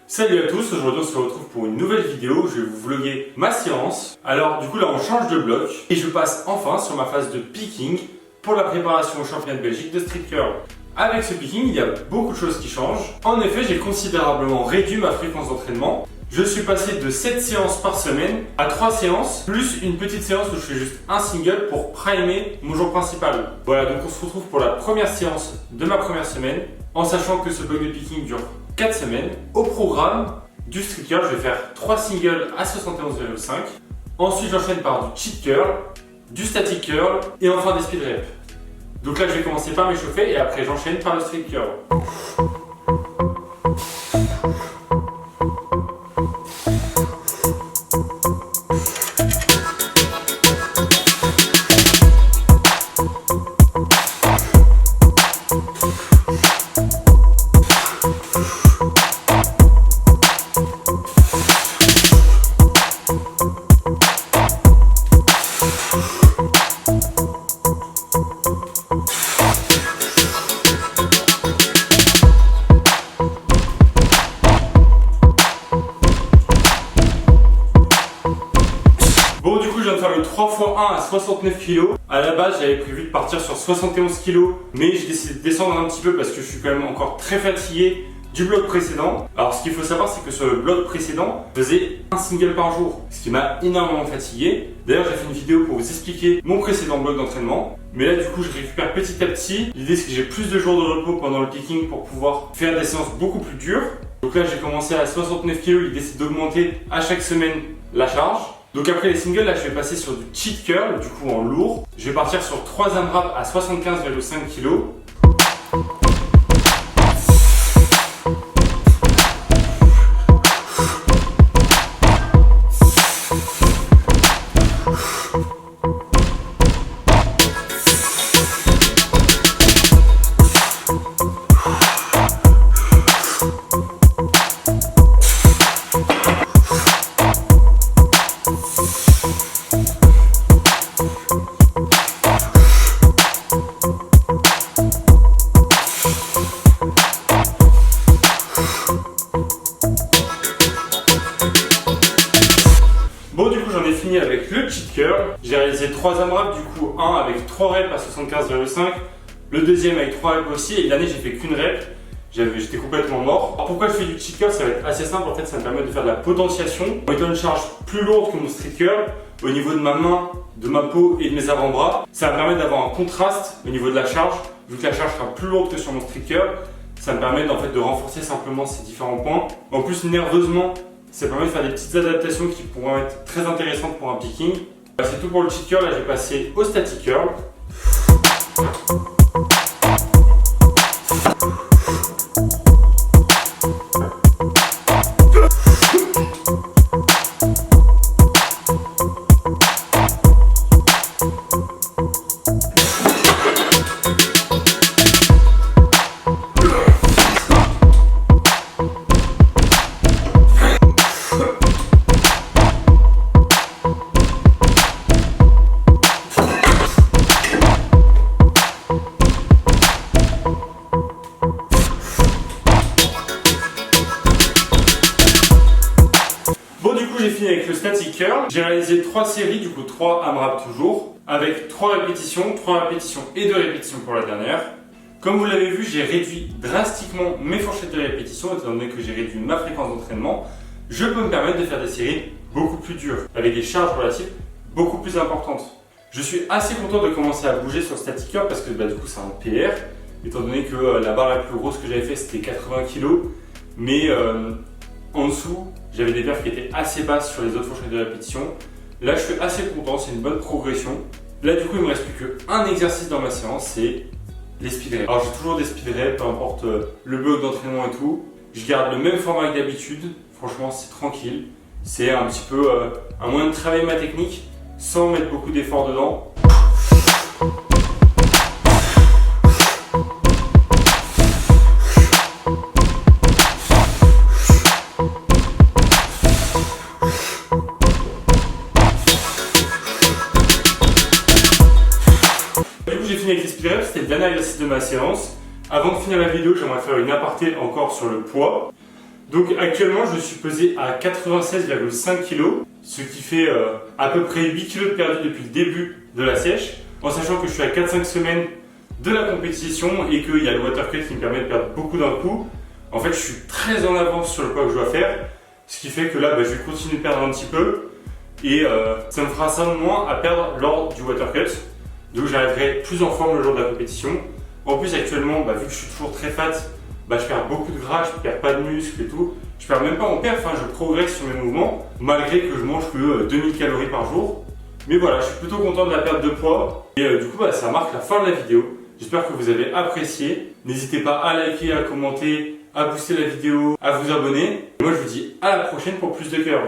Salut à tous, aujourd'hui on se retrouve pour une nouvelle vidéo où je vais vous vlogger ma séance. Alors du coup là on change de bloc et je passe enfin sur ma phase de picking pour la préparation au championnat de Belgique de street curl. Avec ce picking, il y a beaucoup de choses qui changent. En effet, j'ai considérablement réduit ma fréquence d'entraînement. Je suis passé de 7 séances par semaine à 3 séances, plus une petite séance où je fais juste un single pour primer mon jour principal. Voilà, donc on se retrouve pour la première séance de ma première semaine, en sachant que ce bloc de picking dure 4 semaines. Au programme du street curl, je vais faire 3 singles à 71,5. Ensuite, j'enchaîne par du cheat curl, du static curl et enfin des speed reps. Donc là, je vais commencer par m'échauffer et après, j'enchaîne par le street curl. Bon, du coup, je viens de faire le 3x1 à 69 kg. À la base, j'avais prévu de partir sur 71 kg, mais j'ai décidé de descendre un petit peu parce que je suis quand même encore très fatigué du bloc précédent. Alors, ce qu'il faut savoir, c'est que sur le bloc précédent, je faisais un single par jour, ce qui m'a énormément fatigué. D'ailleurs, j'ai fait une vidéo pour vous expliquer mon précédent bloc d'entraînement. Mais là, du coup, je récupère petit à petit. L'idée, c'est que j'ai plus de jours de repos pendant le picking pour pouvoir faire des séances beaucoup plus dures. Donc là, j'ai commencé à 69 kg. L'idée, c'est d'augmenter à chaque semaine la charge. Donc après les singles, là je vais passer sur du cheat curl, du coup en lourd. Je vais partir sur 3 AMRAP à 75,5 kg. Bon, du coup, j'en ai fini avec le cheat curl. J'ai réalisé 3 AMRAP, du coup, un avec 3 reps à 75,5, le deuxième avec 3 reps aussi, et le dernier, j'ai fait qu'une rep. J'étais complètement mort. Alors, pourquoi je fais du cheat curl? Ça va être assez simple, en fait, ça me permet de faire de la potentiation en mettant une charge plus lourde que mon street curl au niveau de ma main, de ma peau et de mes avant-bras. Ça me permet d'avoir un contraste au niveau de la charge, vu que la charge sera plus lourde que sur mon street curl. Ça me permet en fait de renforcer simplement ces différents points. En plus, nerveusement, ça permet de faire des petites adaptations qui pourront être très intéressantes pour un picking. C'est tout pour le cheat curl, là je vais passer au static curl. J'ai fini avec le static curl. J'ai réalisé 3 séries, du coup 3 AMRAP toujours, avec 3 répétitions et 2 répétitions pour la dernière. Comme vous l'avez vu, j'ai réduit drastiquement mes fourchettes de répétition, étant donné que j'ai réduit ma fréquence d'entraînement. Je peux me permettre de faire des séries beaucoup plus dures, avec des charges relatives beaucoup plus importantes. Je suis assez content de commencer à bouger sur le static curl parce que du coup c'est un PR, étant donné que la barre la plus grosse que j'avais fait c'était 80 kg, mais en dessous, j'avais des perfs qui étaient assez basses sur les autres fourchettes de répétition. Là, je suis assez content, c'est une bonne progression. Là, du coup, il me reste plus qu'un exercice dans ma séance, c'est les speed reps. Alors, j'ai toujours des speed reps, peu importe le bloc d'entraînement et tout. Je garde le même format que d'habitude. Franchement, c'est tranquille. C'est un petit peu un moyen de travailler ma technique sans mettre beaucoup d'efforts dedans. Avec les speed reps, c'était le dernier exercice de ma séance. Avant de finir la vidéo, j'aimerais faire une aparté encore sur le poids. Donc actuellement je suis pesé à 96,5 kg, ce qui fait à peu près 8 kg de perdu depuis le début de la sèche, en sachant que je suis à 4-5 semaines de la compétition et qu'il y a le water cut qui me permet de perdre beaucoup d'un coup. En fait je suis très en avance sur le poids que je dois faire, ce qui fait que là je vais continuer de perdre un petit peu et ça me fera ça de moins à perdre lors du water cut. Donc j'arriverai plus en forme le jour de la compétition. En plus actuellement, vu que je suis toujours très fat, je perds beaucoup de gras, je perds pas de muscles et tout. Je perds même pas en perf, je progresse sur mes mouvements, malgré que je mange que 2000 calories par jour. Mais voilà, je suis plutôt content de la perte de poids. Et du coup, ça marque la fin de la vidéo. J'espère que vous avez apprécié. N'hésitez pas à liker, à commenter, à booster la vidéo, à vous abonner. Et moi, je vous dis à la prochaine pour plus de cœur.